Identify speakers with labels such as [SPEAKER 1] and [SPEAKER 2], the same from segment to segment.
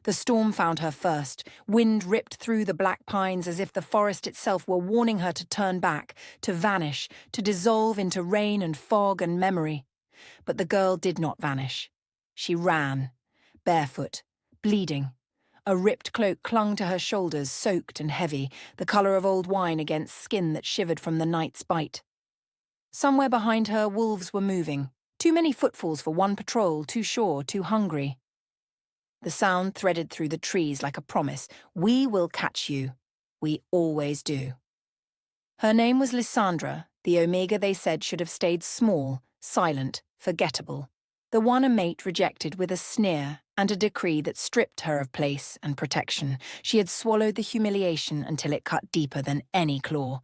[SPEAKER 1] The storm found her first. Wind ripped through the black pines as if the forest itself were warning her to turn back, to vanish, to dissolve into rain and fog and memory. But the girl did not vanish. She ran, barefoot, bleeding. A ripped cloak clung to her shoulders, soaked and heavy, the colour of old wine against skin that shivered from the night's bite. Somewhere behind her, wolves were moving. Too many footfalls for one patrol, too sure, too hungry. The sound threaded through the trees like a promise. We will catch you. We always do. Her name was Lysandra, the Omega they said should have stayed small, silent, forgettable. The one a mate rejected with a sneer and a decree that stripped her of place and protection. She had swallowed the humiliation until it cut deeper than any claw.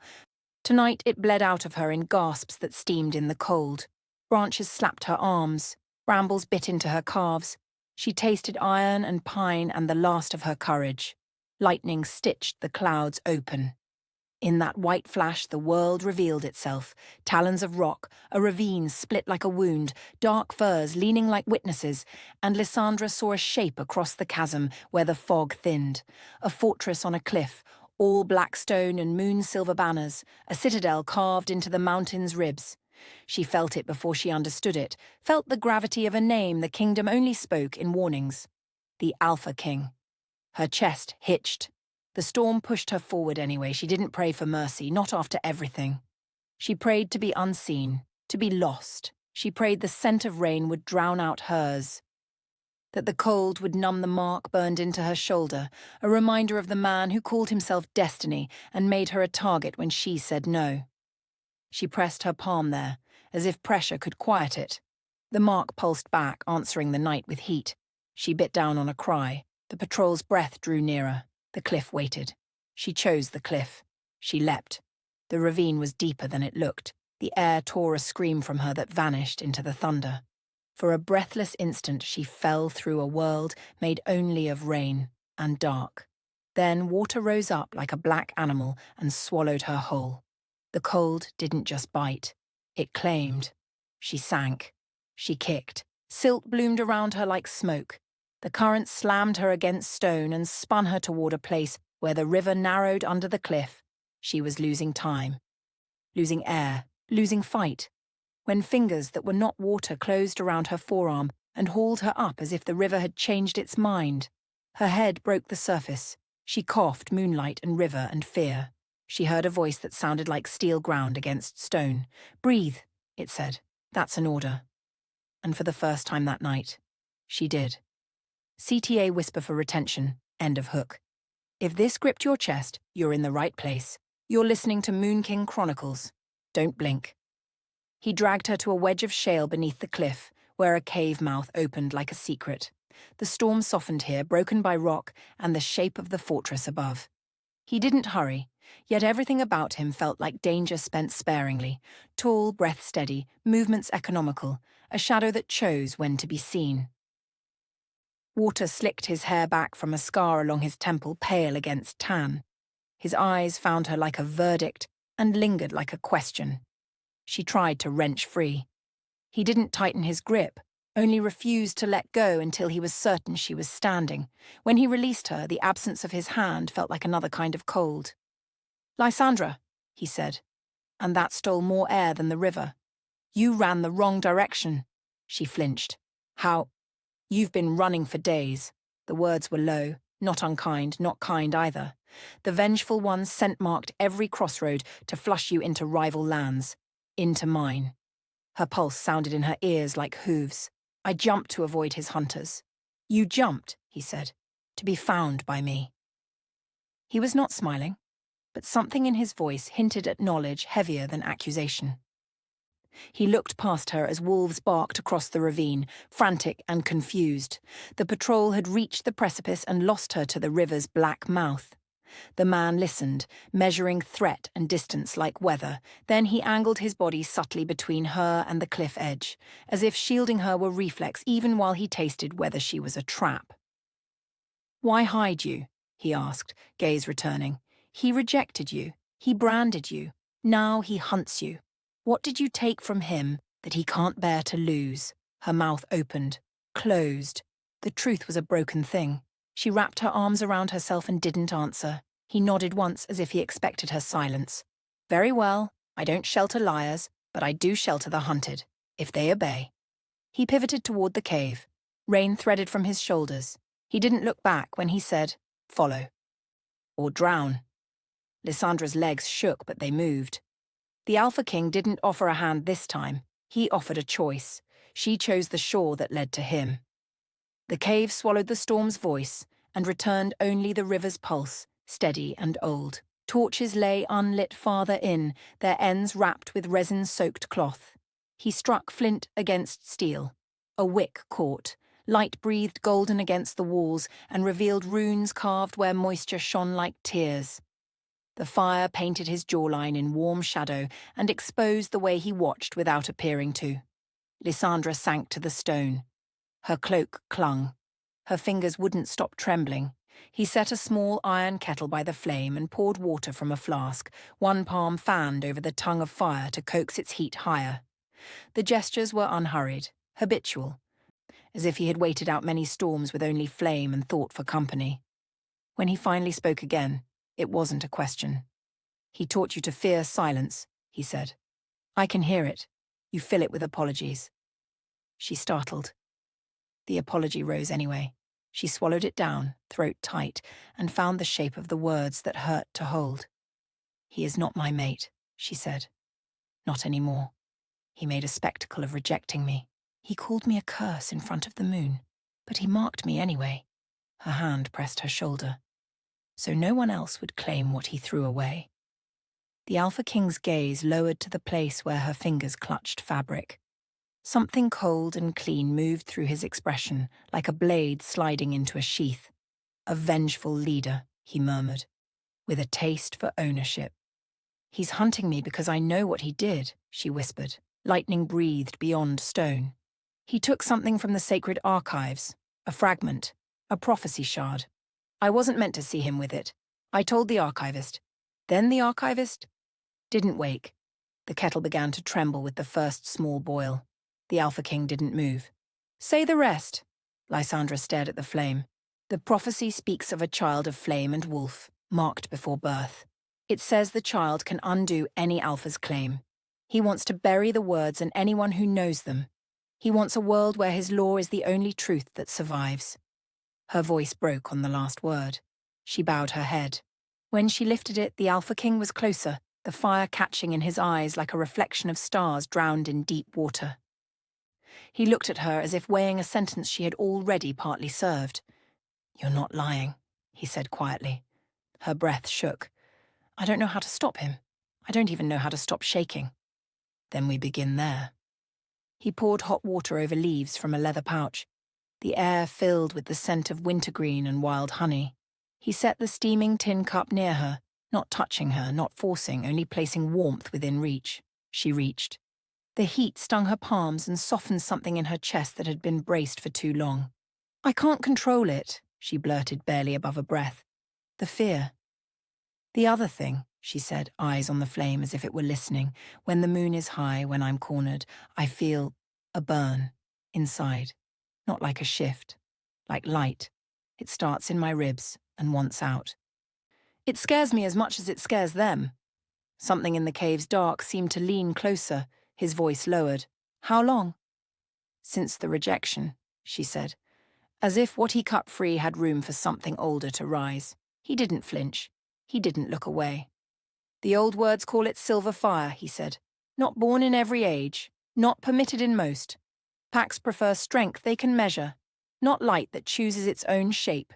[SPEAKER 1] Tonight it bled out of her in gasps that steamed in the cold. Branches slapped her arms. Brambles bit into her calves. She tasted iron and pine and the last of her courage. Lightning stitched the clouds open. In that white flash the world revealed itself. Talons of rock, a ravine split like a wound, dark firs leaning like witnesses, and Lysandra saw a shape across the chasm where the fog thinned. A fortress on a cliff, all black stone and moon-silver banners, a citadel carved into the mountain's ribs. She felt it before she understood it, felt the gravity of a name the kingdom only spoke in warnings. The Alpha King. Her chest hitched. The storm pushed her forward anyway. She didn't pray for mercy, not after everything. She prayed to be unseen, to be lost. She prayed the scent of rain would drown out hers, that the cold would numb the mark burned into her shoulder, a reminder of the man who called himself Destiny and made her a target when she said no. She pressed her palm there, as if pressure could quiet it. The mark pulsed back, answering the night with heat. She bit down on a cry. The patrol's breath drew nearer. The cliff waited. She chose the cliff. She leapt. The ravine was deeper than it looked. The air tore a scream from her that vanished into the thunder. For a breathless instant she fell through a world made only of rain and dark. Then water rose up like a black animal and swallowed her whole. The cold didn't just bite. It claimed. She sank. She kicked. Silt bloomed around her like smoke. The current slammed her against stone and spun her toward a place where the river narrowed under the cliff. She was losing time. Losing air. Losing fight. When fingers that were not water closed around her forearm and hauled her up as if the river had changed its mind. Her head broke the surface. She coughed moonlight and river and fear. She heard a voice that sounded like steel ground against stone. Breathe, it said. That's an order. And for the first time that night, she did. CTA whisper for retention, end of hook. If this gripped your chest, you're in the right place. You're listening to Moon King Chronicles. Don't blink. He dragged her to a wedge of shale beneath the cliff, where a cave mouth opened like a secret. The storm softened here, broken by rock and the shape of the fortress above. He didn't hurry, yet everything about him felt like danger spent sparingly. Tall, breath steady, movements economical, a shadow that chose when to be seen. Water slicked his hair back from a scar along his temple, pale against tan. His eyes found her like a verdict and lingered like a question. She tried to wrench free. He didn't tighten his grip, only refused to let go until he was certain she was standing. When he released her, the absence of his hand felt like another kind of cold. Lysandra, he said, and that stole more air than the river. You ran the wrong direction. She flinched. How? You've been running for days. The words were low, not unkind, not kind either. The vengeful one scent-marked every crossroad to flush you into rival lands, into mine. Her pulse sounded in her ears like hooves. I jumped to avoid his hunters. You jumped, he said, to be found by me. He was not smiling, but something in his voice hinted at knowledge heavier than accusation. He looked past her as wolves barked across the ravine, frantic and confused. The patrol had reached the precipice and lost her to the river's black mouth. The man listened, measuring threat and distance like weather. Then he angled his body subtly between her and the cliff edge, as if shielding her were reflex even while he tasted whether she was a trap. Why hide you? He asked, gaze returning. He rejected you. He branded you. Now he hunts you. What did you take from him that he can't bear to lose? Her mouth opened, closed. The truth was a broken thing. She wrapped her arms around herself and didn't answer. He nodded once as if he expected her silence. Very well, I don't shelter liars, but I do shelter the hunted, if they obey. He pivoted toward the cave. Rain threaded from his shoulders. He didn't look back when he said, "Follow." Or drown. Lysandra's legs shook, but they moved. The Alpha King didn't offer a hand this time. He offered a choice. She chose the shore that led to him. The cave swallowed the storm's voice and returned only the river's pulse, steady and old. Torches lay unlit farther in, their ends wrapped with resin-soaked cloth. He struck flint against steel. A wick caught. Light breathed golden against the walls and revealed runes carved where moisture shone like tears. The fire painted his jawline in warm shadow and exposed the way he watched without appearing to. Lysandra sank to the stone. Her cloak clung. Her fingers wouldn't stop trembling. He set a small iron kettle by the flame and poured water from a flask, one palm fanned over the tongue of fire to coax its heat higher. The gestures were unhurried, habitual, as if he had waited out many storms with only flame and thought for company. When he finally spoke again, it wasn't a question. "He taught you to fear silence," he said. "I can hear it. You fill it with apologies." She startled. The apology rose anyway. She swallowed it down, throat tight, and found the shape of the words that hurt to hold. "He is not my mate," she said. "Not anymore. He made a spectacle of rejecting me. He called me a curse in front of the moon, but he marked me anyway." Her hand pressed her shoulder. "So no one else would claim what he threw away." The Alpha King's gaze lowered to the place where her fingers clutched fabric. Something cold and clean moved through his expression, like a blade sliding into a sheath. "A vengeful leader," he murmured, "with a taste for ownership." "He's hunting me because I know what he did," she whispered. Lightning breathed beyond stone. "He took something from the sacred archives, a fragment, a prophecy shard. I wasn't meant to see him with it. I told the archivist. Then the archivist didn't wake." The kettle began to tremble with the first small boil. The Alpha King didn't move. "Say the rest." Lysandra stared at the flame. "The prophecy speaks of a child of flame and wolf, marked before birth. It says the child can undo any Alpha's claim. He wants to bury the words and anyone who knows them. He wants a world where his law is the only truth that survives." Her voice broke on the last word. She bowed her head. When she lifted it, the Alpha King was closer, the fire catching in his eyes like a reflection of stars drowned in deep water. He looked at her as if weighing a sentence she had already partly served. "You're not lying," he said quietly. Her breath shook. "I don't know how to stop him. I don't even know how to stop shaking." "Then we begin there." He poured hot water over leaves from a leather pouch. The air filled with the scent of wintergreen and wild honey. He set the steaming tin cup near her, not touching her, not forcing, only placing warmth within reach. She reached. The heat stung her palms and softened something in her chest that had been braced for too long. "I can't control it," she blurted barely above a breath. "The fear." "The other thing," she said, eyes on the flame as if it were listening. "When the moon is high, when I'm cornered, I feel a burn inside. Not like a shift, like light. It starts in my ribs and wants out. It scares me as much as it scares them." Something in the cave's dark seemed to lean closer, his voice lowered. "How long?" "Since the rejection," she said, as if what he cut free had room for something older to rise. He didn't flinch. He didn't look away. "The old words call it silver fire," he said. "Not born in every age, not permitted in most. Packs prefer strength they can measure, not light that chooses its own shape."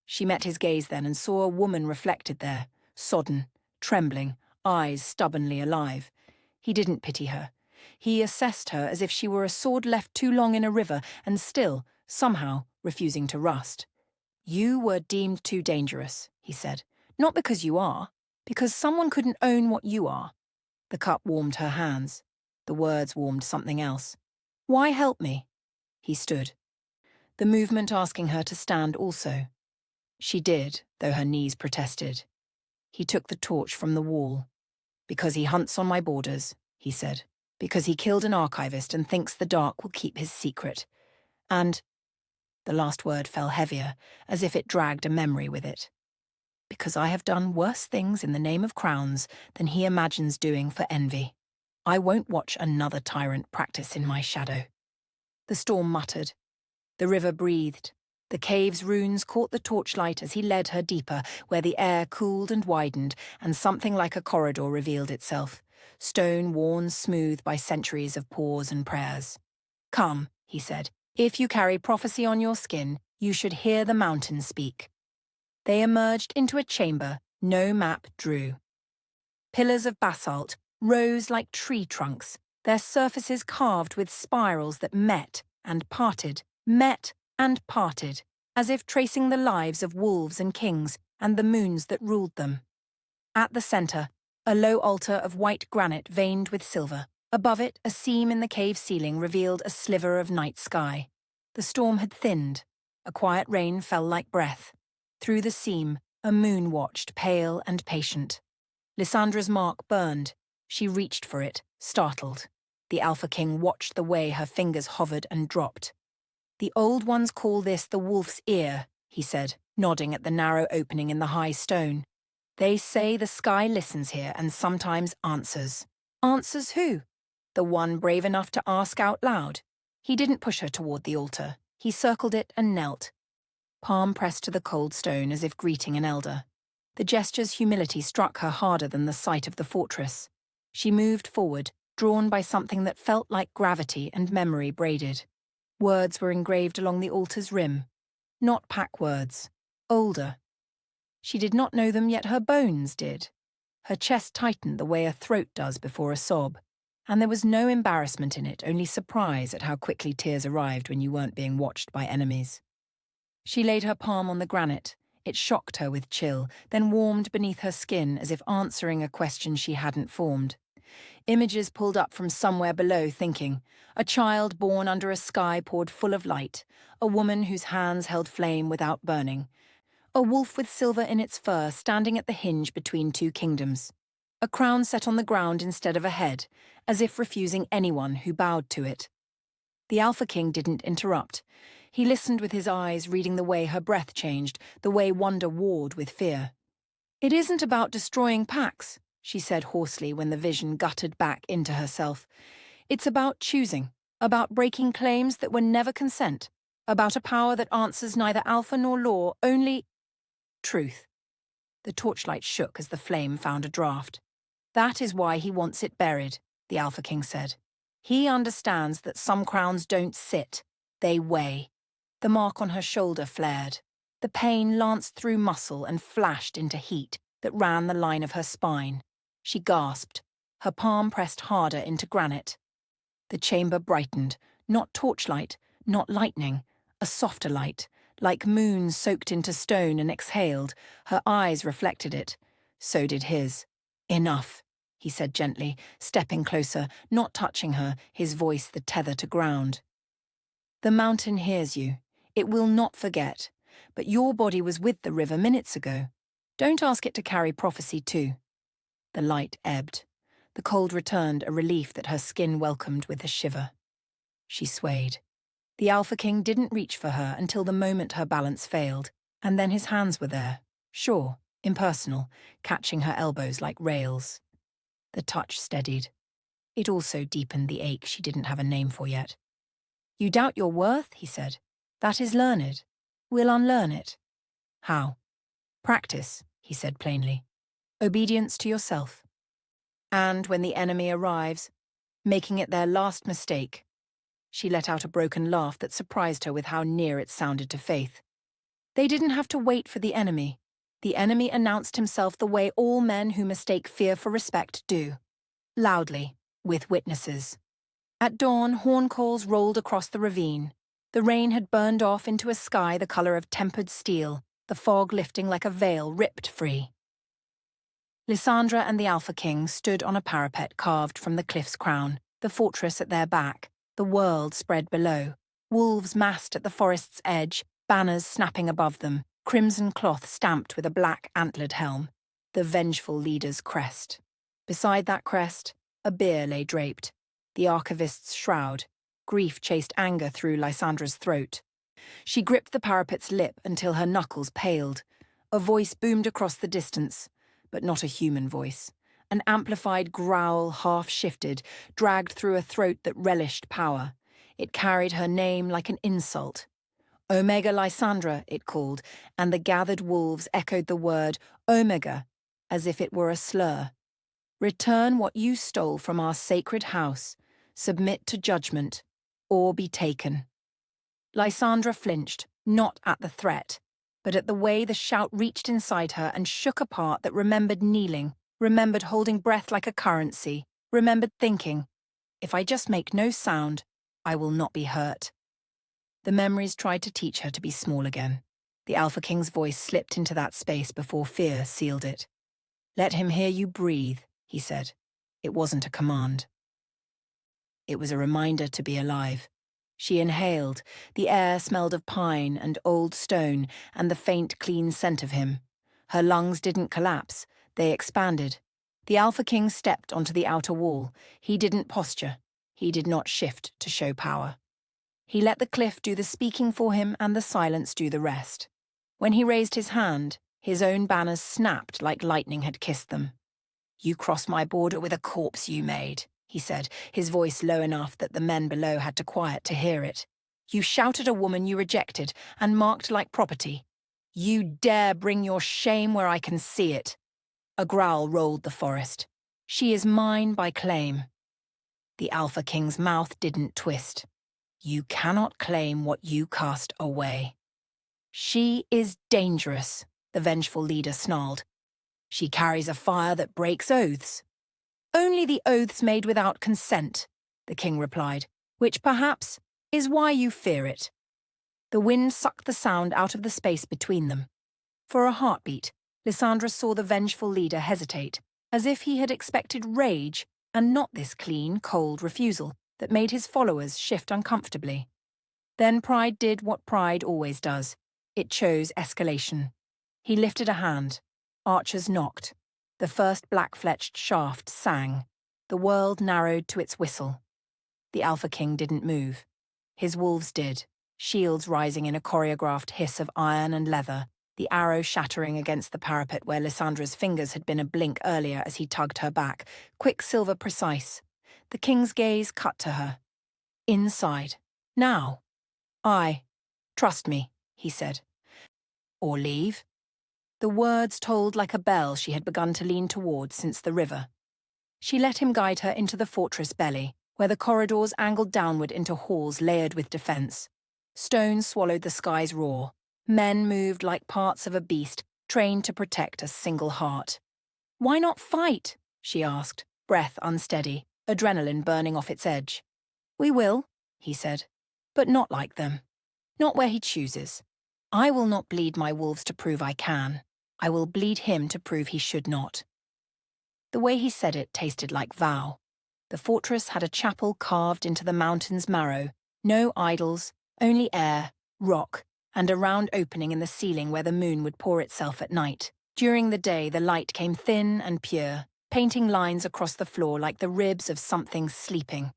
[SPEAKER 1] She met his gaze then and saw a woman reflected there, sodden, trembling, eyes stubbornly alive. He didn't pity her. He assessed her as if she were a sword left too long in a river and still, somehow, refusing to rust. "You were deemed too dangerous," he said. "Not because you are, because someone couldn't own what you are." The cup warmed her hands. The words warmed something else. "Why help me?" He stood. The movement asking her to stand also. She did, though her knees protested. He took the torch from the wall. "Because he hunts on my borders," he said. "Because he killed an archivist and thinks the dark will keep his secret. And..." The last word fell heavier, as if it dragged a memory with it. Because I have done worse things in the name of crowns than he imagines doing for envy. I won't watch another tyrant practice in my shadow. The storm muttered. The river breathed. The cave's runes caught the torchlight as he led her deeper, where the air cooled and widened, and something like a corridor revealed itself, stone worn smooth by centuries of pause and prayers. Come, he said. If you carry prophecy on your skin, you should hear the mountains speak. They emerged into a chamber no map drew. Pillars of basalt rose like tree trunks, their surfaces carved with spirals that met and parted, as if tracing the lives of wolves and kings and the moons that ruled them. At the center, a low altar of white granite veined with silver. Above it, a seam in the cave ceiling revealed a sliver of night sky. The storm had thinned. A quiet rain fell like breath. Through the seam, a moon watched, pale and patient. Lysandra's mark burned. She reached for it, startled. The Alpha King watched the way her fingers hovered and dropped. The old ones call this the wolf's ear, he said, nodding at the narrow opening in the high stone. They say the sky listens here and sometimes answers. Answers who? The one brave enough to ask out loud. He didn't push her toward the altar. He circled it and knelt. Palm pressed to the cold stone as if greeting an elder. The gesture's humility struck her harder than the sight of the fortress. She moved forward, drawn by something that felt like gravity and memory braided. Words were engraved along the altar's rim. Not pack words. Older. She did not know them, yet her bones did. Her chest tightened the way a throat does before a sob. And there was no embarrassment in it, only surprise at how quickly tears arrived when you weren't being watched by enemies. She laid her palm on the granite. It shocked her with chill, then warmed beneath her skin as if answering a question she hadn't formed. Images pulled up from somewhere below, thinking. A child born under a sky poured full of light, a woman whose hands held flame without burning, a wolf with silver in its fur standing at the hinge between two kingdoms, a crown set on the ground instead of a head, as if refusing anyone who bowed to it. The Alpha King didn't interrupt. He listened with his eyes, reading the way her breath changed, the way wonder warred with fear. It isn't about destroying packs, she said hoarsely when the vision guttered back into herself. It's about choosing, about breaking claims that were never consent, about a power that answers neither alpha nor law, only truth. The torchlight shook as the flame found a draft. That is why he wants it buried, the Alpha King said. He understands that some crowns don't sit, they weigh. The mark on her shoulder flared. The pain lanced through muscle and flashed into heat that ran the line of her spine. She gasped, her palm pressed harder into granite. The chamber brightened, not torchlight, not lightning, a softer light, like moon soaked into stone and exhaled. Her eyes reflected it. So did his. Enough, he said gently, stepping closer, not touching her, his voice the tether to ground. The mountain hears you. It will not forget. But your body was with the river minutes ago. Don't ask it to carry prophecy too. The light ebbed. The cold returned, a relief that her skin welcomed with a shiver. She swayed. The Alpha King didn't reach for her until the moment her balance failed, and then his hands were there, sure, impersonal, catching her elbows like rails. The touch steadied. It also deepened the ache she didn't have a name for yet. You doubt your worth, he said. That is learned. We'll unlearn it. How? Practice, he said plainly. Obedience to yourself. And when the enemy arrives, making it their last mistake. She let out a broken laugh that surprised her with how near it sounded to faith. They didn't have to wait for the enemy. The enemy announced himself the way all men who mistake fear for respect do. Loudly, with witnesses. At dawn, horn calls rolled across the ravine. The rain had burned off into a sky the color of tempered steel, the fog lifting like a veil ripped free. Lysandra and the Alpha King stood on a parapet carved from the cliff's crown, the fortress at their back, the world spread below, wolves massed at the forest's edge, banners snapping above them, crimson cloth stamped with a black antlered helm, the vengeful leader's crest. Beside that crest, a bier lay draped, the archivist's shroud. Grief chased anger through Lysandra's throat. She gripped the parapet's lip until her knuckles paled. A voice boomed across the distance, but not a human voice. An amplified growl, half-shifted, dragged through a throat that relished power. It carried her name like an insult. Omega Lysandra, it called, and the gathered wolves echoed the word Omega as if it were a slur. Return what you stole from our sacred house, submit to judgment, or be taken. Lysandra flinched, not at the threat, but at the way the shout reached inside her and shook a part that remembered kneeling, remembered holding breath like a currency, remembered thinking, if I just make no sound, I will not be hurt. The memories tried to teach her to be small again. The Alpha King's voice slipped into that space before fear sealed it. Let him hear you breathe, he said. It wasn't a command. It was a reminder to be alive. She inhaled. The air smelled of pine and old stone and the faint, clean scent of him. Her lungs didn't collapse. They expanded. The Alpha King stepped onto the outer wall. He didn't posture. He did not shift to show power. He let the cliff do the speaking for him and the silence do the rest. When he raised his hand, his own banners snapped like lightning had kissed them. You crossed my border with a corpse you made, he said, his voice low enough that the men below had to quiet to hear it. You shouted a woman you rejected and marked like property. You dare bring your shame where I can see it. A growl rolled the forest. She is mine by claim. The Alpha King's mouth didn't twist. You cannot claim what you cast away. She is dangerous, the vengeful leader snarled. She carries a fire that breaks oaths. Only the oaths made without consent, the king replied, which perhaps is why you fear it. The wind sucked the sound out of the space between them. For a heartbeat, Lysandra saw the vengeful leader hesitate, as if he had expected rage and not this clean, cold refusal that made his followers shift uncomfortably. Then pride did what pride always does. It chose escalation. He lifted a hand. Archers knocked. The first black-fletched shaft sang. The world narrowed to its whistle. The Alpha King didn't move. His wolves did, shields rising in a choreographed hiss of iron and leather, the arrow shattering against the parapet where Lysandra's fingers had been a blink earlier as he tugged her back, quicksilver precise. The king's gaze cut to her. Inside. Now. Trust me, he said. Or leave. The words told like a bell she had begun to lean towards since the river. She let him guide her into the fortress belly, where the corridors angled downward into halls layered with defense. Stone swallowed the sky's roar. Men moved like parts of a beast, trained to protect a single heart. Why not fight? She asked, breath unsteady, adrenaline burning off its edge. We will, he said, but not like them. Not where he chooses. I will not bleed my wolves to prove I can. I will bleed him to prove he should not. The way he said it tasted like vow. The fortress had a chapel carved into the mountain's marrow, no idols, only air, rock, and a round opening in the ceiling where the moon would pour itself at night. During the day, the light came thin and pure, painting lines across the floor like the ribs of something sleeping.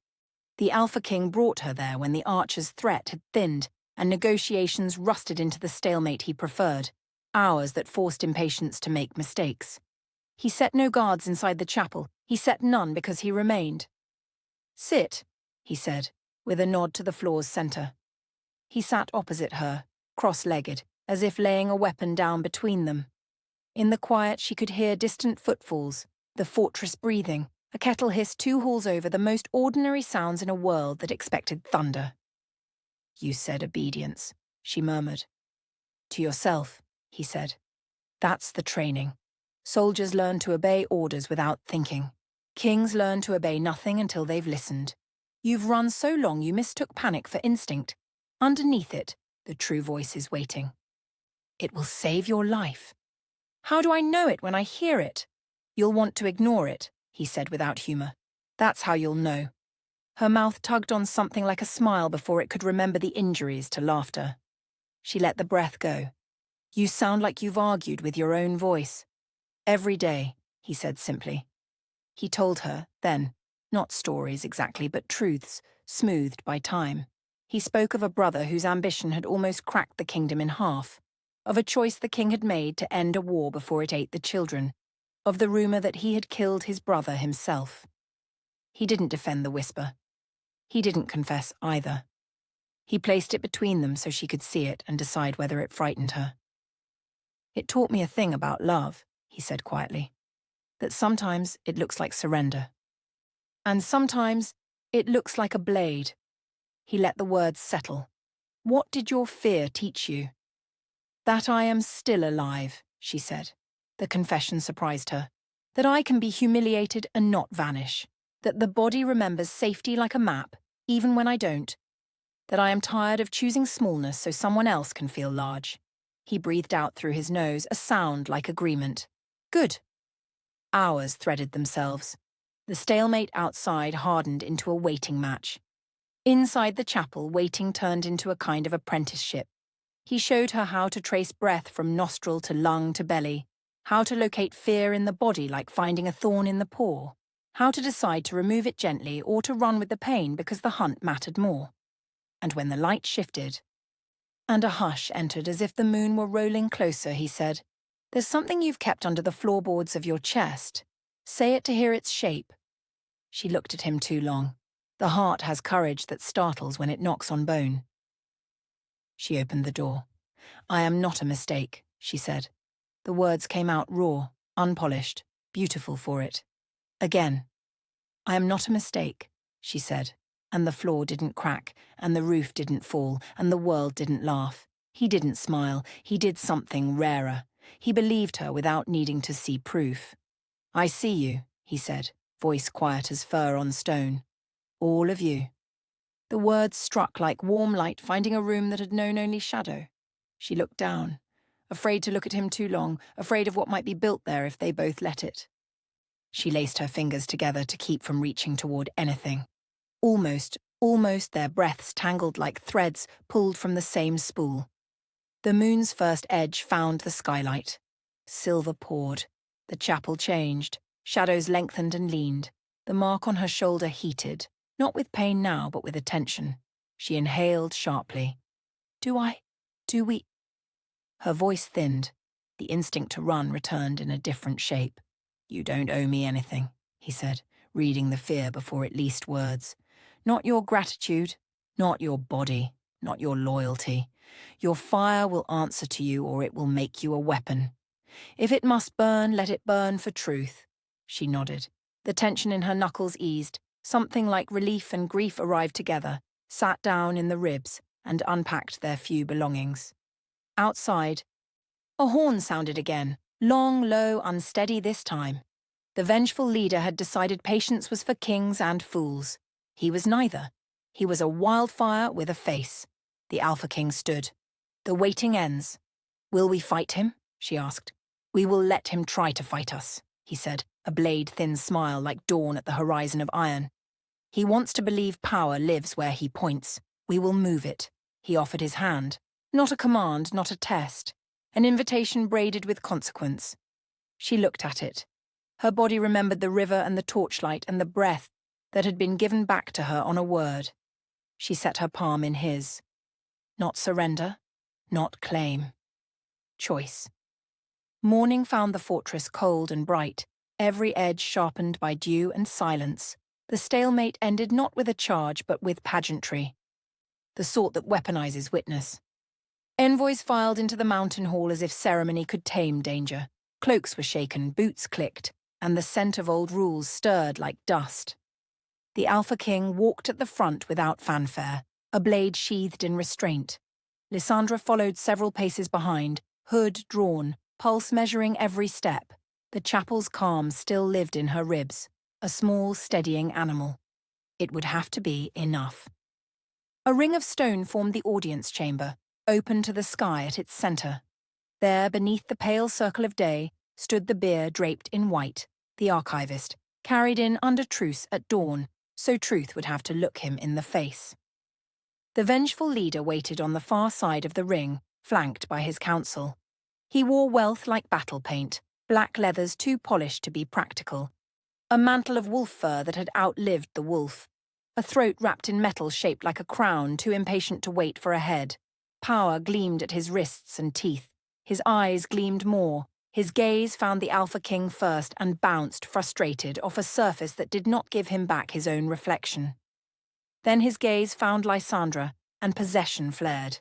[SPEAKER 1] The Alpha King brought her there when the archer's threat had thinned and negotiations rusted into the stalemate he preferred, hours that forced impatience to make mistakes. He set no guards inside the chapel. He set none because he remained. Sit, he said, with a nod to the floor's center. He sat opposite her, cross-legged, as if laying a weapon down between them. In the quiet she could hear distant footfalls, the fortress breathing, a kettle hiss 2 halls over, the most ordinary sounds in a world that expected thunder. You said obedience, she murmured. To yourself, he said. That's the training. Soldiers learn to obey orders without thinking. Kings learn to obey nothing until they've listened. You've run so long you mistook panic for instinct. Underneath it, the true voice is waiting. It will save your life. How do I know it when I hear it? You'll want to ignore it, he said without humor. That's how you'll know. Her mouth tugged on something like a smile before it could remember the injuries to laughter. She let the breath go. You sound like you've argued with your own voice. Every day, he said simply. He told her, then, not stories exactly, but truths, smoothed by time. He spoke of a brother whose ambition had almost cracked the kingdom in half, of a choice the king had made to end a war before it ate the children, of the rumor that he had killed his brother himself. He didn't defend the whisper. He didn't confess either. He placed it between them so she could see it and decide whether it frightened her. "It taught me a thing about love," he said quietly, "that sometimes it looks like surrender. And sometimes it looks like a blade." He let the words settle. "What did your fear teach you?" "That I am still alive," she said. The confession surprised her. "That I can be humiliated and not vanish. That the body remembers safety like a map, even when I don't. That I am tired of choosing smallness so someone else can feel large." He breathed out through his nose, a sound like agreement. "Good." Hours threaded themselves. The stalemate outside hardened into a waiting match. Inside the chapel, waiting turned into a kind of apprenticeship. He showed her how to trace breath from nostril to lung to belly, how to locate fear in the body like finding a thorn in the paw, how to decide to remove it gently or to run with the pain because the hunt mattered more. And when the light shifted, and a hush entered as if the moon were rolling closer, he said, "There's something you've kept under the floorboards of your chest. Say it to hear its shape." She looked at him too long. The heart has courage that startles when it knocks on bone. She opened the door. "I am not a mistake," she said. The words came out raw, unpolished, beautiful for it. Again. "I am not a mistake," she said, and the floor didn't crack, and the roof didn't fall, and the world didn't laugh. He didn't smile. He did something rarer. He believed her without needing to see proof. "I see you," he said, voice quiet as fur on stone. "All of you." The words struck like warm light finding a room that had known only shadow. She looked down, afraid to look at him too long, afraid of what might be built there if they both let it. She laced her fingers together to keep from reaching toward anything. Almost their breaths tangled like threads pulled from the same spool. The moon's first edge found the skylight. Silver poured. The chapel changed. Shadows lengthened and leaned. The mark on her shoulder heated, not with pain now, but with attention. She inhaled sharply. Do we? Her voice thinned. The instinct to run returned in a different shape. "You don't owe me anything," he said, reading the fear before it leased words. "Not your gratitude, not your body, not your loyalty. Your fire will answer to you or it will make you a weapon. If it must burn, let it burn for truth." She nodded. The tension in her knuckles eased. Something like relief and grief arrived together, sat down in the ribs, and unpacked their few belongings. Outside, a horn sounded again, long, low, unsteady this time. The vengeful leader had decided patience was for kings and fools. He was neither. He was a wildfire with a face. The Alpha King stood. "The waiting ends." "Will we fight him?" she asked. "We will let him try to fight us," he said, a blade-thin smile like dawn at the horizon of iron. "He wants to believe power lives where he points. We will move it." He offered his hand. Not a command, not a test. An invitation braided with consequence. She looked at it. Her body remembered the river and the torchlight and the breath that had been given back to her on a word. She set her palm in his. Not surrender, not claim. Choice. Morning found the fortress cold and bright, every edge sharpened by dew and silence. The stalemate ended not with a charge but with pageantry. The sort that weaponizes witness. Envoys filed into the mountain hall as if ceremony could tame danger. Cloaks were shaken, boots clicked, and the scent of old rules stirred like dust. The Alpha King walked at the front without fanfare, a blade sheathed in restraint. Lysandra followed several paces behind, hood drawn, pulse measuring every step. The chapel's calm still lived in her ribs, a small, steadying animal. It would have to be enough. A ring of stone formed the audience chamber, open to the sky at its center. There, beneath the pale circle of day, stood the bier draped in white, the archivist, carried in under truce at dawn, so truth would have to look him in the face. The vengeful leader waited on the far side of the ring, flanked by his council. He wore wealth like battle paint, black leathers too polished to be practical, a mantle of wolf fur that had outlived the wolf, a throat wrapped in metal shaped like a crown, too impatient to wait for a head. Power gleamed at his wrists and teeth. His eyes gleamed more. His gaze found the Alpha King first and bounced, frustrated, off a surface that did not give him back his own reflection. Then his gaze found Lysandra, and possession flared.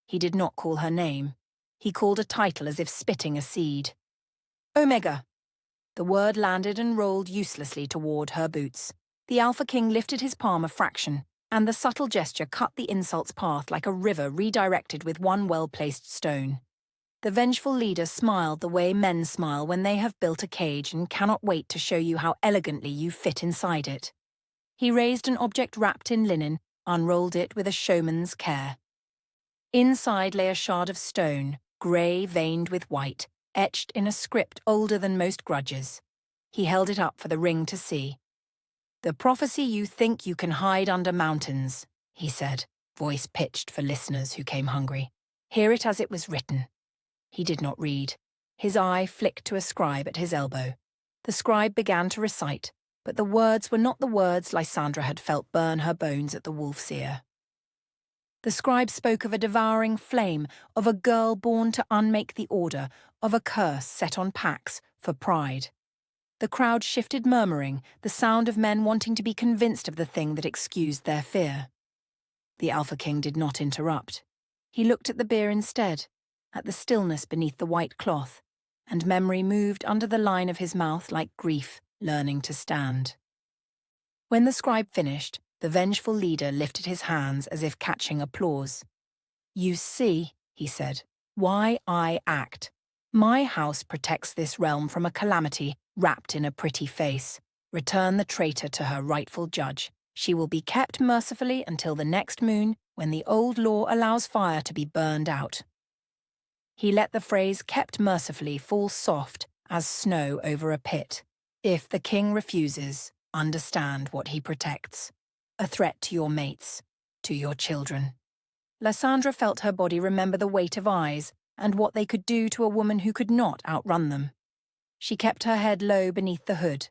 [SPEAKER 1] He did not call her name. He called a title as if spitting a seed. Omega. The word landed and rolled uselessly toward her boots. The Alpha King lifted his palm a fraction, and the subtle gesture cut the insult's path like a river redirected with one well-placed stone. The vengeful leader smiled the way men smile when they have built a cage and cannot wait to show you how elegantly you fit inside it. He raised an object wrapped in linen, unrolled it with a showman's care. Inside lay a shard of stone, grey veined with white, etched in a script older than most grudges. He held it up for the ring to see. "The prophecy you think you can hide under mountains," he said, voice pitched for listeners who came hungry. "Hear it as it was written." He did not read. His eye flicked to a scribe at his elbow. The scribe began to recite, but the words were not the words Lysandra had felt burn her bones at the wolf's ear. The scribe spoke of a devouring flame, of a girl born to unmake the order, of a curse set on Pax for pride. The crowd shifted murmuring, the sound of men wanting to be convinced of the thing that excused their fear. The Alpha King did not interrupt. He looked at the beer instead, at the stillness beneath the white cloth, and memory moved under the line of his mouth like grief learning to stand. When the scribe finished, the vengeful leader lifted his hands as if catching applause. "You see," he said, "why I act. My house protects this realm from a calamity wrapped in a pretty face. Return the traitor to her rightful judge. She will be kept mercifully until the next moon, when the old law allows fire to be burned out." He let the phrase "kept mercifully" fall soft as snow over a pit. If the king refuses, understand what he protects. A threat to your mates, to your children. Lysandra felt her body remember the weight of eyes and what they could do to a woman who could not outrun them. She kept her head low beneath the hood.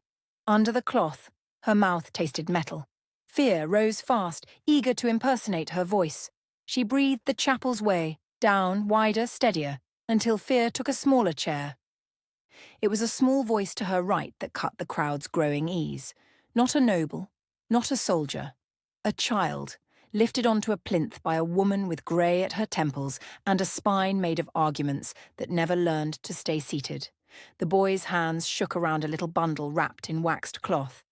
[SPEAKER 1] Under the cloth, her mouth tasted metal. Fear rose fast, eager to impersonate her voice. She breathed the chapel's way, down, wider, steadier, until fear took a smaller chair. It was a small voice to her right that cut the crowd's growing ease. Not a noble, not a soldier. A child, lifted onto a plinth by a woman with grey at her temples and a spine made of arguments that never learned to stay seated. The boy's hands shook around a little bundle wrapped in waxed cloth.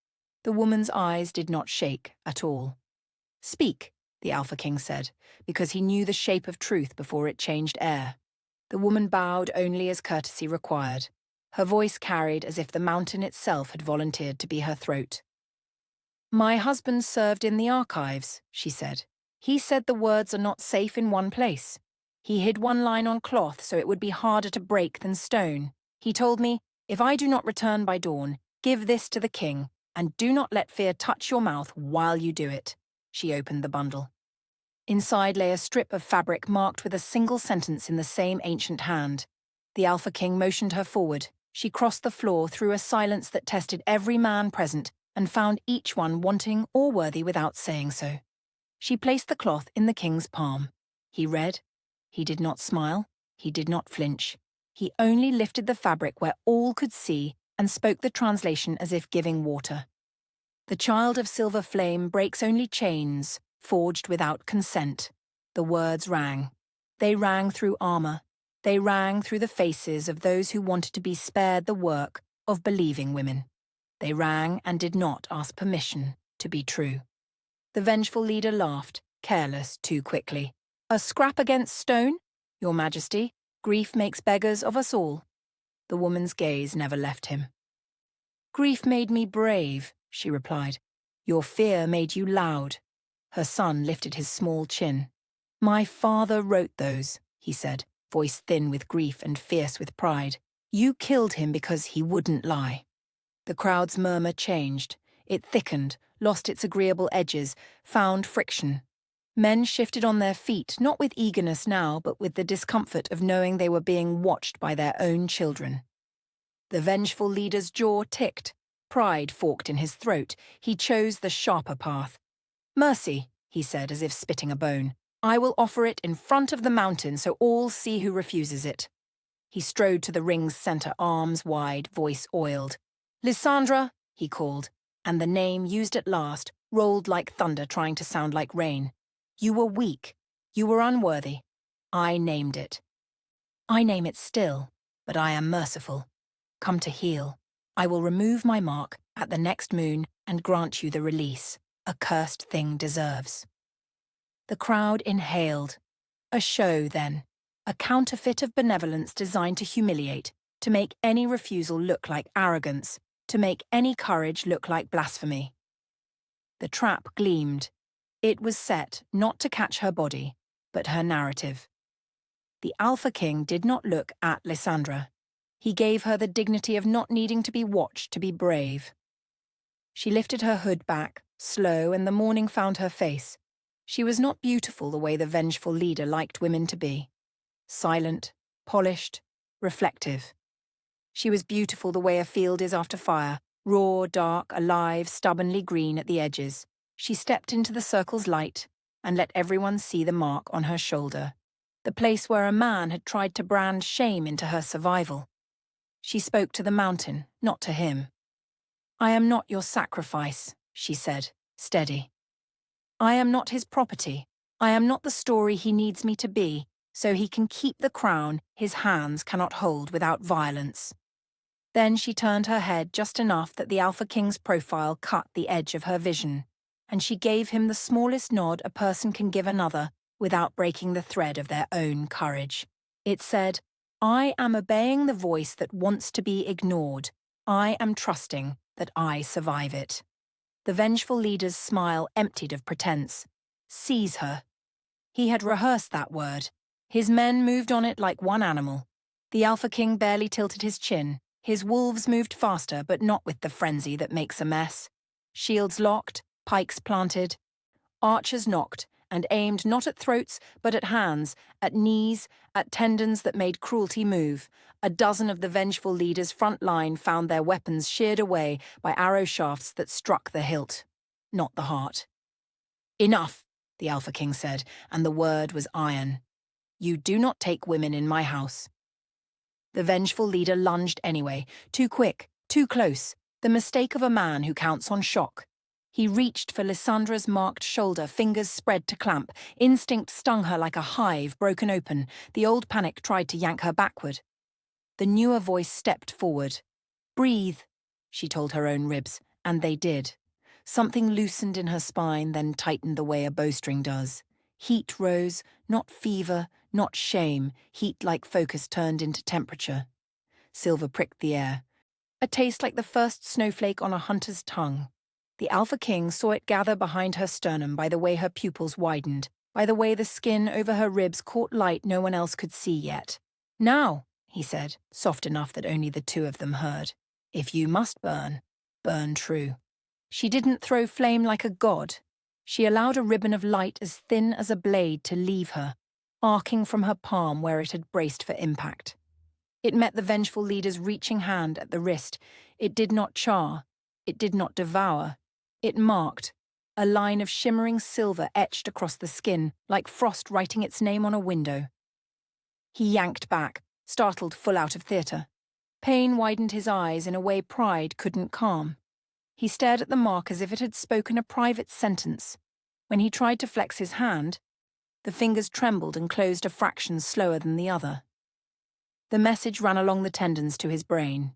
[SPEAKER 1] The woman's eyes did not shake at all. "Speak," the Alpha King said, because he knew the shape of truth before it changed air. The woman bowed only as courtesy required. Her voice carried as if the mountain itself had volunteered to be her throat. "My husband served in the archives," she said. "He said the words are not safe in one place. He hid one line on cloth so it would be harder to break than stone. He told me, if I do not return by dawn, give this to the king, and do not let fear touch your mouth while you do it." She opened the bundle. Inside lay a strip of fabric marked with a single sentence in the same ancient hand. The Alpha King motioned her forward. She crossed the floor through a silence that tested every man present and found each one wanting or worthy without saying so. She placed the cloth in the king's palm. He read. He did not smile. He did not flinch. He only lifted the fabric where all could see and spoke the translation as if giving water. "The child of silver flame breaks only chains, forged without consent." The words rang. They rang through armor. They rang through the faces of those who wanted to be spared the work of believing women. They rang and did not ask permission to be true. The vengeful leader laughed, careless too quickly. "A scrap against stone? Your Majesty, grief makes beggars of us all." The woman's gaze never left him. "Grief made me brave," she replied. "Your fear made you loud." Her son lifted his small chin. "My father wrote those," he said, voice thin with grief and fierce with pride. "You killed him because he wouldn't lie." The crowd's murmur changed. It thickened, lost its agreeable edges, found friction. Men shifted on their feet, not with eagerness now, but with the discomfort of knowing they were being watched by their own children. The vengeful leader's jaw ticked. Pride forked in his throat. He chose the sharper path. Mercy, he said as if spitting a bone. I will offer it in front of the mountain so all see who refuses it. He strode to the ring's center, arms wide, voice oiled. Lysandra, he called, and the name, used at last, rolled like thunder trying to sound like rain. You were weak. You were unworthy. I named it. I name it still, but I am merciful. Come to heal. I will remove my mark at the next moon and grant you the release a cursed thing deserves. The crowd inhaled. A show, then. A counterfeit of benevolence designed to humiliate, to make any refusal look like arrogance, to make any courage look like blasphemy. The trap gleamed. It was set not to catch her body, but her narrative. The Alpha King did not look at Lysandra. He gave her the dignity of not needing to be watched to be brave. She lifted her hood back, slow, and the morning found her face. She was not beautiful the way the vengeful leader liked women to be. Silent, polished, reflective. She was beautiful the way a field is after fire, raw, dark, alive, stubbornly green at the edges. She stepped into the circle's light and let everyone see the mark on her shoulder, the place where a man had tried to brand shame into her survival. She spoke to the mountain, not to him. I am not your sacrifice, she said, steady. I am not his property. I am not the story he needs me to be, so he can keep the crown his hands cannot hold without violence. Then she turned her head just enough that the Alpha King's profile cut the edge of her vision, and she gave him the smallest nod a person can give another without breaking the thread of their own courage. It said, I am obeying the voice that wants to be ignored. I am trusting that I survive it. The vengeful leader's smile emptied of pretense. Seize her. He had rehearsed that word. His men moved on it like one animal. The Alpha King barely tilted his chin. His wolves moved faster, but not with the frenzy that makes a mess. Shields locked, pikes planted. Archers knocked and aimed not at throats, but at hands, at knees, at tendons that made cruelty move. A dozen of the vengeful leader's front line found their weapons sheared away by arrow shafts that struck the hilt, not the heart. Enough, the Alpha King said, and the word was iron. You do not take women in my house. The vengeful leader lunged anyway, too quick, too close, the mistake of a man who counts on shock. He reached for Lysandra's marked shoulder, fingers spread to clamp. Instinct stung her like a hive broken open. The old panic tried to yank her backward. The newer voice stepped forward. Breathe, she told her own ribs, and they did. Something loosened in her spine, then tightened the way a bowstring does. Heat rose, not fever, not shame, heat like focus turned into temperature. Silver pricked the air. A taste like the first snowflake on a hunter's tongue. The Alpha King saw it gather behind her sternum by the way her pupils widened, by the way the skin over her ribs caught light no one else could see yet. Now, he said, soft enough that only the two of them heard. If you must burn, burn true. She didn't throw flame like a god. She allowed a ribbon of light as thin as a blade to leave her, arcing from her palm where it had braced for impact. It met the vengeful leader's reaching hand at the wrist. It did not char. It did not devour. It marked, a line of shimmering silver etched across the skin, like frost writing its name on a window. He yanked back, startled full out of theatre. Pain widened his eyes in a way pride couldn't calm. He stared at the mark as if it had spoken a private sentence. When he tried to flex his hand, the fingers trembled and closed a fraction slower than the other. The message ran along the tendons to his brain.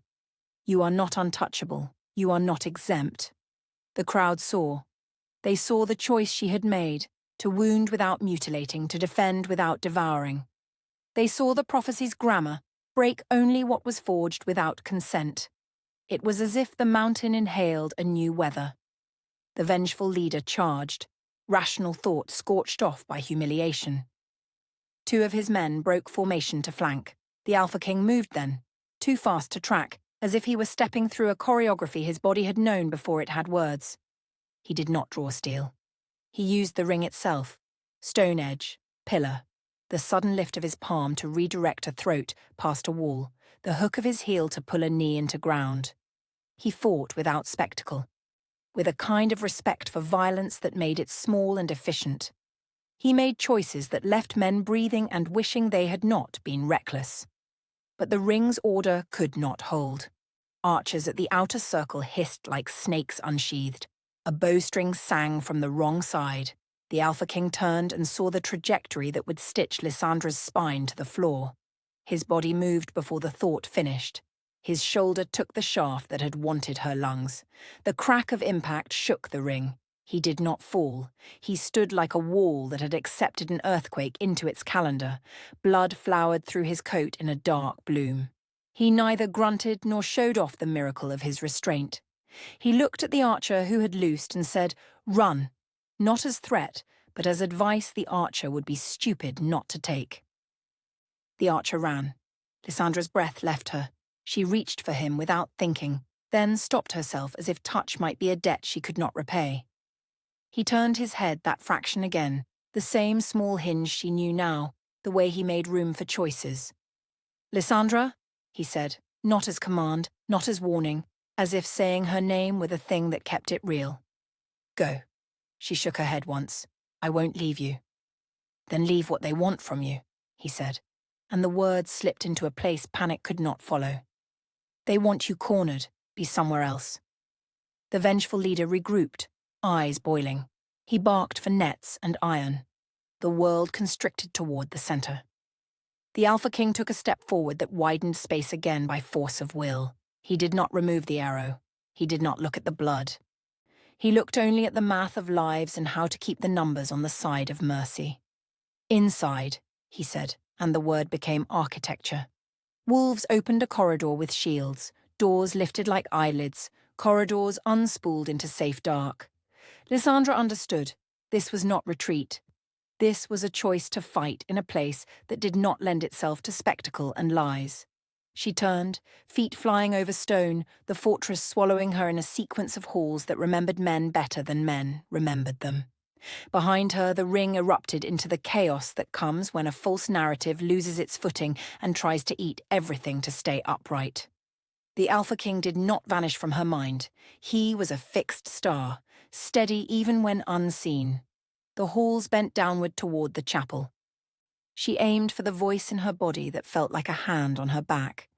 [SPEAKER 1] You are not untouchable. You are not exempt. The crowd saw. They saw the choice she had made, to wound without mutilating, to defend without devouring. They saw the prophecy's grammar, break only what was forged without consent. It was as if the mountain inhaled a new weather. The vengeful leader charged, rational thought scorched off by humiliation. Two of his men broke formation to flank. The Alpha King moved then, too fast to track, as if he were stepping through a choreography his body had known before it had words. He did not draw steel. He used the ring itself, stone edge, pillar, the sudden lift of his palm to redirect a throat past a wall, the hook of his heel to pull a knee into ground. He fought without spectacle. with a kind of respect for violence that made it small and efficient. He made choices that left men breathing and wishing they had not been reckless. But the ring's order could not hold. Archers at the outer circle hissed like snakes unsheathed. A bowstring sang from the wrong side. The Alpha King turned and saw the trajectory that would stitch Lysandra's spine to the floor. His body moved before the thought finished. His shoulder took the shaft that had wanted her lungs. The crack of impact shook the ring. He did not fall. He stood like a wall that had accepted an earthquake into its calendar. Blood flowered through his coat in a dark bloom. He neither grunted nor showed off the miracle of his restraint. He looked at the archer who had loosed and said, "Run," not as threat, but as advice the archer would be stupid not to take. The archer ran. Lysandra's breath left her. She reached for him without thinking, then stopped herself as if touch might be a debt she could not repay. He turned his head that fraction again, the same small hinge she knew now, the way he made room for choices. "Lysandra," he said, not as command, not as warning, as if saying her name with a thing that kept it real. "Go." She shook her head once. "I won't leave you." "Then leave what they want from you," he said, and the words slipped into a place panic could not follow. "They want you cornered. Be somewhere else." The vengeful leader regrouped, eyes boiling. He barked for nets and iron. The world constricted toward the center. The Alpha King took a step forward that widened space again by force of will. He did not remove the arrow. He did not look at the blood. He looked only at the math of lives and how to keep the numbers on the side of mercy. "Inside," he said, and the word became architecture. Wolves opened a corridor with shields, doors lifted like eyelids, corridors unspooled into safe dark. Lysandra understood. This was not retreat. This was a choice to fight in a place that did not lend itself to spectacle and lies. She turned, feet flying over stone, the fortress swallowing her in a sequence of halls that remembered men better than men remembered them. Behind her, the ring erupted into the chaos that comes when a false narrative loses its footing and tries to eat everything to stay upright. The Alpha King did not vanish from her mind. He was a fixed star, steady even when unseen. The halls bent downward toward the chapel. She aimed for the voice in her body that felt like a hand on her back.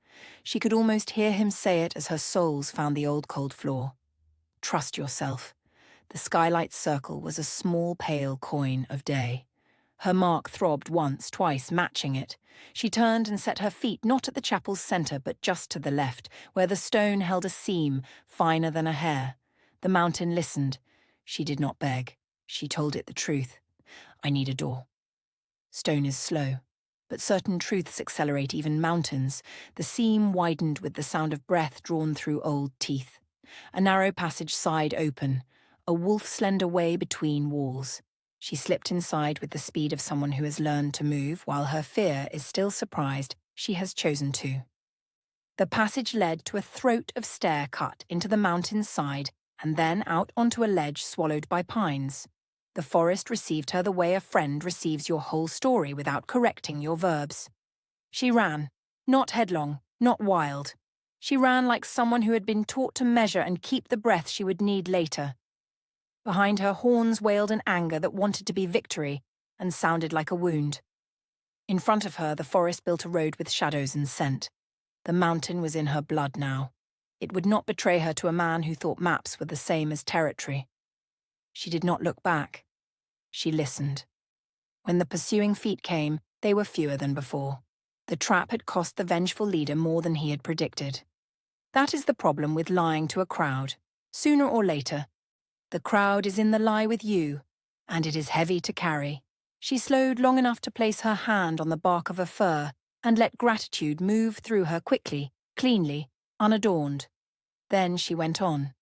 [SPEAKER 1] She could almost hear him say it as her soles found the old cold floor. "Trust yourself." The skylight circle was a small pale coin of day. Her mark throbbed once, twice, matching it. She turned and set her feet not at the chapel's center, but just to the left, where the stone held a seam finer than a hair. The mountain listened. She did not beg. She told it the truth. "I need a door." Stone is slow, but certain truths accelerate even mountains. The seam widened with the sound of breath drawn through old teeth. A narrow passage sighed open, a wolf-slender way between walls. She slipped inside with the speed of someone who has learned to move while her fear is still surprised she has chosen to. The passage led to a throat of stair cut into the mountain's side and then out onto a ledge swallowed by pines. The forest received her the way a friend receives your whole story without correcting your verbs. She ran, not headlong, not wild. She ran like someone who had been taught to measure and keep the breath she would need later. Behind her, horns wailed an anger that wanted to be victory and sounded like a wound. In front of her, the forest built a road with shadows and scent. The mountain was in her blood now. It would not betray her to a man who thought maps were the same as territory. She did not look back. She listened. When the pursuing feet came, they were fewer than before. The trap had cost the vengeful leader more than he had predicted. That is the problem with lying to a crowd. Sooner or later, the crowd is in the lie with you, and it is heavy to carry. She slowed long enough to place her hand on the bark of a fir and let gratitude move through her quickly, cleanly, unadorned. Then she went on.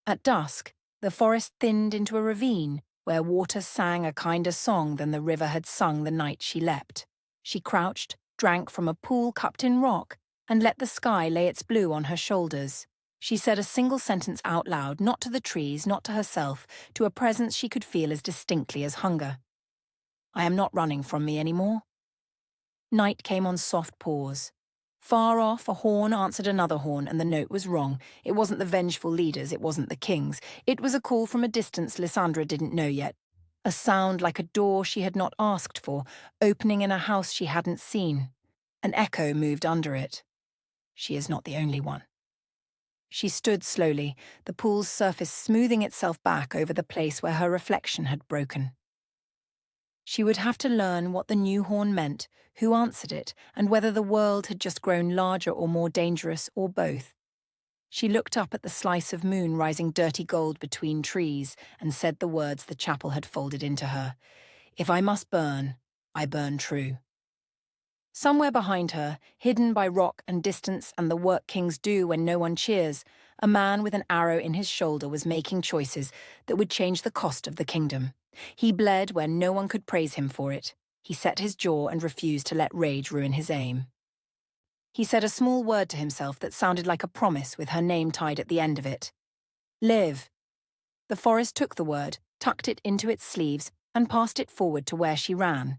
[SPEAKER 1] At dusk, the forest thinned into a ravine where water sang a kinder song than the river had sung the night she leapt. She crouched, drank from a pool cupped in rock, and let the sky lay its blue on her shoulders. She said a single sentence out loud, not to the trees, not to herself, to a presence she could feel as distinctly as hunger. "I am not running from me anymore." Night came on soft paws. Far off, a horn answered another horn, and the note was wrong. It wasn't the vengeful leaders, it wasn't the kings. It was a call from a distance Lysandra didn't know yet. A sound like a door she had not asked for, opening in a house she hadn't seen. An echo moved under it. She is not the only one. She stood slowly, the pool's surface smoothing itself back over the place where her reflection had broken. She would have to learn what the new horn meant, who answered it, and whether the world had just grown larger or more dangerous, or both. She looked up at the slice of moon rising dirty gold between trees and said the words the chapel had folded into her. If I must burn, I burn true. Somewhere behind her, hidden by rock and distance and the work kings do when no one cheers, a man with an arrow in his shoulder was making choices that would change the cost of the kingdom. He bled where no one could praise him for it. He set his jaw and refused to let rage ruin his aim. He said a small word to himself that sounded like a promise with her name tied at the end of it. Live. The forest took the word, tucked it into its sleeves, and passed it forward to where she ran.